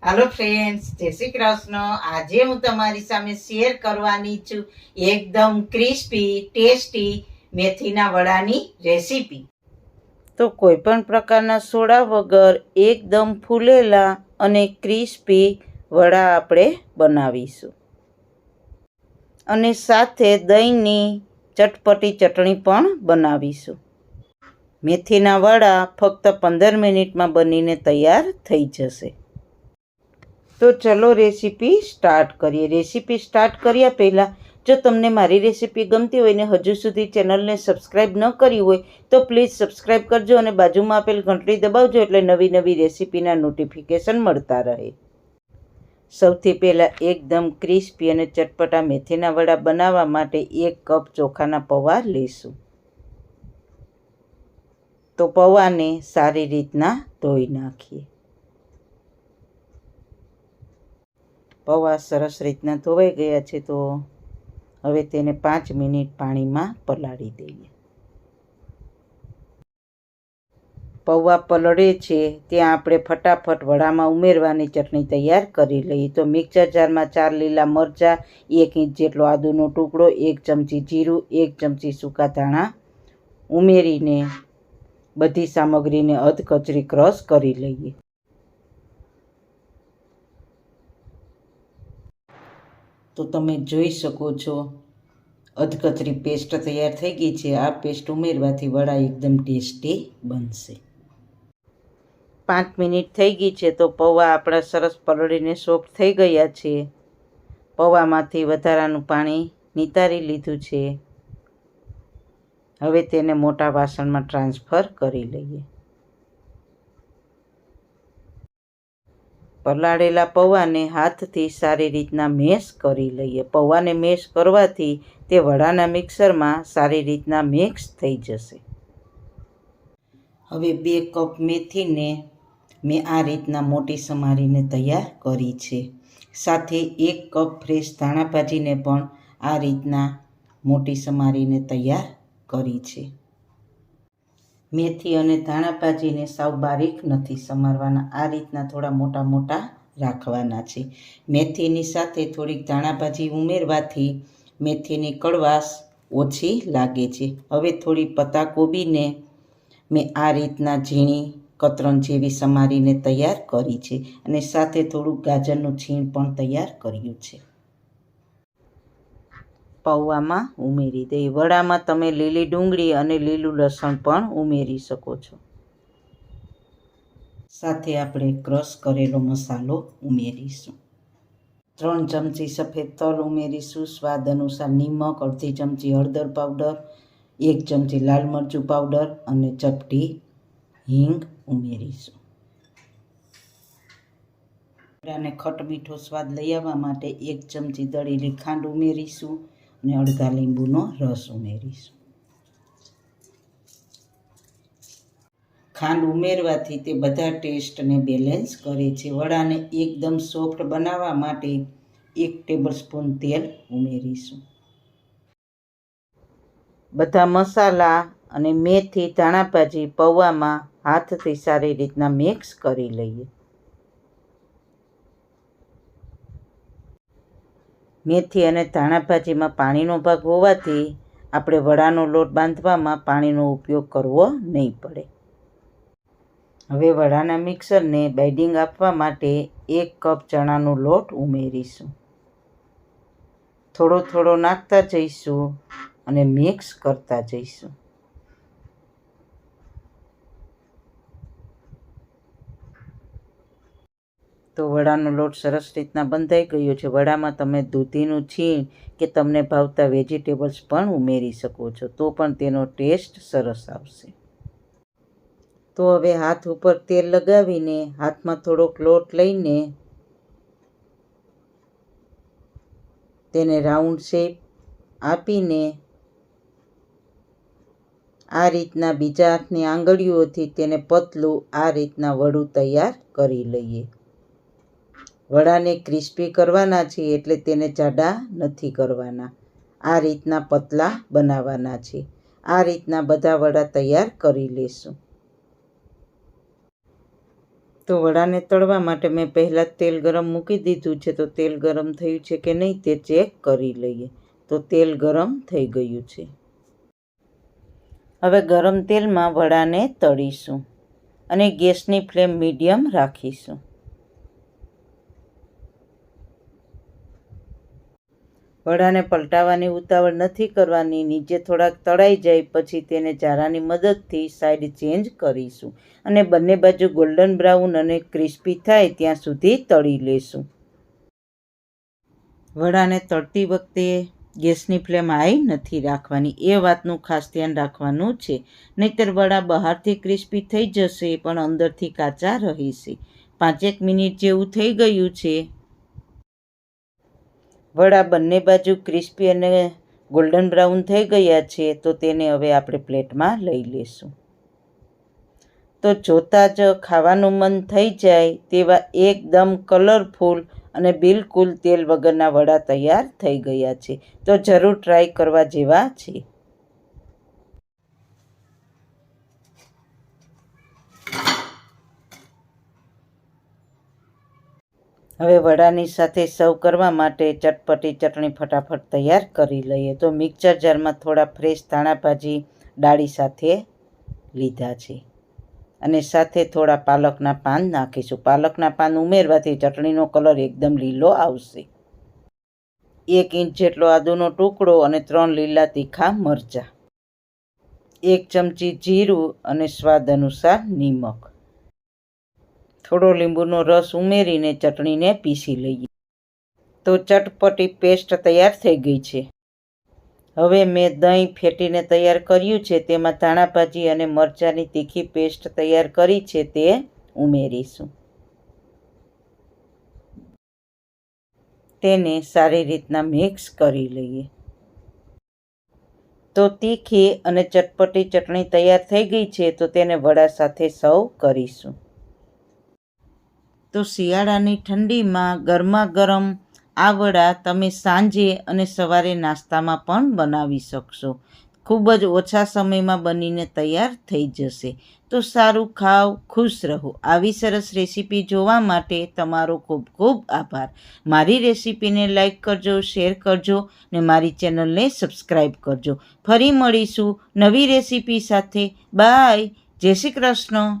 Hello friends, जय श्री कृष्ण। आज हूँ तमारी सामे शेर करवानी छू एकदम क्रिस्पी टेस्टी मेथीना वडानी रेसिपी। तो कोईपण प्रकारना सोडा वगर एकदम फूलेला अने क्रिस्पी वड़ा आपणे बनावीशुं अने साथे दहीनी चटपटी चटणी पण बनावीशुं। मेथीना वड़ा फक्त 15 मिनिटमां बनीने तैयार थई जशे। तो चलो रेसिपी स्टार्ट करिए। रेसिपी स्टार्ट कर्या पहला जो तमने मारी रेसिपी गमती होय ने हजू सुधी चेनलने सब्सक्राइब न करी होय तो प्लीज सब्सक्राइब करजो अने बाजुमां आपेल घंटडी दबावजो एटले नवी नवी रेसिपीना नोटिफिकेशन मळता रहे। सौथी पहला एकदम क्रिस्पी अने चटपटा मेथीना वड़ा बनाववा माटे 1 कप ચોખાના પૌવા लेशुं। तो પૌવાને सारी रीतना धोई नाखीए। પૌવા સરસ રીતના ધોવાઈ ગયા છે તો હવે તેને 5 મિનિટ પાણીમાં પલાળી દઈએ। પૌવા પલળે છે ત્યાં આપણે ફટાફટ વડામાં ઉમેરવાની ચટણી તૈયાર કરી લઈએ। તો મિક્સર જારમાં 4 લીલા મરચાં, 1 ઇંચ જેટલો આદુનો ટુકડો, 1 ચમચી જીરું, 1 ચમચી સૂકા ધાણા ઉમેરીને બધી સામગ્રીને અધકચરી ક્રશ કરી લઈએ। तो तमे जोई शको छो अधकचरी पेस्ट तैयार थई गई है। आ पेस्ट उमेरवाथी वड़ा एकदम टेस्टी बनशे। 5 मिनिट थई गई है तो पौवा आपणा सरस पलळीने सॉफ्ट थई गया छे। पौवामांथी वधारानुं पाणी नितारी लीधुं छे। हवे तेने मोटा वासणमां ट्रांसफर करी लईए। पलाळेला पौवाने हाथथी सारी रीतना मेश करी लईए। पौवाने मेश करवाथी ते वडाना मिक्सरमां सारी रीतना मिक्स थई जशे। हवे 2 कप मेथीने मैं आ रीतना मोटी समारीने तैयार करी छे। साथे 1 कप फ्रेश धाणा भाजीने पण आ रीतना मोटी समारीने तैयार करी छे। मेथी अने धाणा भाजीने साव बारीक नहीं समारवाना, आ रीतना थोड़ा मोटा मोटा राखवाना छे। मेथीनी साथे थोड़ी धाणा भाजी उमेरवाथी मेथीनी कड़वाश ओछी लागे छे। हवे थोड़ी पत्ता कोबीने मैं आ रीतना झीणी कतरण जेवी समारीने तैयार करी छे अने साथे थोड़ुं गाजरनुं छीण पण तैयार कर्युं छे। पौवामां उमेरी दઈએ। वडामां તમે લીલી ડુંગળી અને લીલું લસણ પણ ઉમેરી શકો છો। સાથે આપણે ક્રશ કરેલો મસાલો ઉમેરીશું। 3 ચમચી સફેદ તલ ઉમેરીશું। સ્વાદ અનુસાર નિમક, અડધી ચમચી હળદર પાવડર, 1 ચમચી લાલ મરચું પાવડર અને ચપટી હિંગ ઉમેરીશું। વડાને ખટ મીઠો સ્વાદ લઈ આવવા માટે 1 ચમચી દળેલી ખાંડ ઉમેરીશું અને અડધા લીંબુનો રસ ઉમેરીશું। ખાંડ ઉમેરવાથી તે બધા ટેસ્ટને બેલેન્સ કરે છે। વડાને એકદમ સોફ્ટ બનાવવા માટે 1 ટેબલસ્પૂન તેલ ઉમેરીશું। બધા મસાલા અને મેથી ધાણા ભાજી પૌવામાં હાથથી સારી રીતના મિક્સ કરી લઈએ। मेथी अने धाणा भाजीमां पाणीनो भाग होवाथी आपणे वडानो लोट बांधवामां पाणीनो उपयोग करवो नहीं पड़े। हवे वडाना मिक्सरने बाइडिंग आपवा माटे 1 कप चणानो लोट उमेरीशुं। थोड़ो थोड़ो नाखता जईशुं अने मिक्स करता जईशुं। तो वडानो लोट सरस रीतना बंधाई गयो छे। वडामां तमे दूधीनुं छीण के तमने भावता वेजिटेबल्स पण उमेरी शको छो तो पण तेनो टेस्ट सरस आवशे। तो हवे हाथ उपर तेल लगावीने हाथमां थोड़ोक लोट लईने तेने राउंड शेप आपीने आ रीतना बीजा हाथनी आंगळीओथी तेने पतलुं आ रीतना वडुं तैयार करी लईए। वडाने क्रिस्पी करवाना छे एटले तेने जाडा नहीं करवाना, आ रीतना पतला बनाववाना छे। आ रीतना बधा वड़ा तैयार करी लेशुं। તો વડાને તળવા માટે મેં પહેલાં જ તેલ ગરમ મૂકી દીધું છે. તો તેલ ગરમ થયું છે કે નહીં તે ચેક કરી લઈએ. તો તેલ ગરમ થઈ ગયું છે. હવે ગરમ તેલમાં વડાને તળીશું અને ગેસની ફ્લેમ મીડિયમ રાખીશું. વડાને પલટાવવાની ઉતાવળ નથી કરવાની. નીચે થોડાક તળાઈ જાય પછી તેને જારાની મદદથી સાઈડ ચેન્જ કરીશું અને બંને બાજુ ગોલ્ડન બ્રાઉન અને ક્રિસ્પી થાય ત્યાં સુધી તળી લેશું. વડાને તળતી વખતે ગેસની ફ્લેમ હાઈ નથી રાખવાની, એ વાતનું ખાસ ધ્યાન રાખવાનું છે. નહીંતર વડા બહારથી ક્રિસ્પી થઈ જશે પણ અંદરથી કાચા રહેશે. 5 મિનિટ જેવું થઈ ગયું છે. વડા બંને બાજુ ક્રિસ્પી અને ગોલ્ડન બ્રાઉન થઈ ગયા છે. તો તેને હવે આપણે પ્લેટમાં લઈ લેશું. તો જોતાં જ ખાવાનું મન થઈ જાય તેવા એકદમ કલરફુલ અને બિલકુલ તેલ વગરના વડા તૈયાર થઈ ગયા છે. તો જરૂર ટ્રાય કરવા જેવા છે. હવે વડાની સાથે સર્વ કરવા માટે ચટપટી ચટણી ફટાફટ તૈયાર કરી લઈએ. તો મિક્સર જારમાં થોડા ફ્રેશ ધાણા ભાજી ડાળી સાથે લીધા છે અને સાથે થોડા પાલકના પાન નાખીશું. પાલકના પાન ઉમેરવાથી ચટણીનો કલર એકદમ લીલો આવશે. 1 ઇંચ જેટલો આદુનો ટુકડો અને 3 લીલા તીખા મરચાં, 1 ચમચી જીરું અને સ્વાદ અનુસાર નિમક. થોડો લીંબુનો રસ ઉમેરીને ચટણીને પીસી લઈએ. તો ચટપટી પેસ્ટ તૈયાર થઈ ગઈ છે. હવે મેં દહીં ફેટીને તૈયાર કર્યું છે તેમાં ધાણા ભાજી અને મરચાંની તીખી પેસ્ટ તૈયાર કરી છે તે ઉમેરીશું. તેને સારી રીતના મિક્સ કરી લઈએ. તો તીખી અને ચટપટી ચટણી તૈયાર થઈ ગઈ છે. તો તેને વડા સાથે સર્વ કરીશું. તો શિયાળાની ઠંડીમાં ગરમા ગરમ આ વડા તમે સાંજે અને સવારે નાસ્તામાં પણ બનાવી શકશો. ખૂબ જ ઓછા સમયમાં બનીને તૈયાર થઈ જશે. તો સારું ખાઓ, ખુશ રહો. આવી સરસ રેસીપી જોવા માટે તમારો ખૂબ ખૂબ આભાર. મારી રેસીપીને લાઈક કરજો, શેર કરજો ને મારી ચેનલને સબસ્ક્રાઈબ કરજો. ફરી મળીશું નવી રેસીપી સાથે. બાય. જય શ્રી કૃષ્ણ.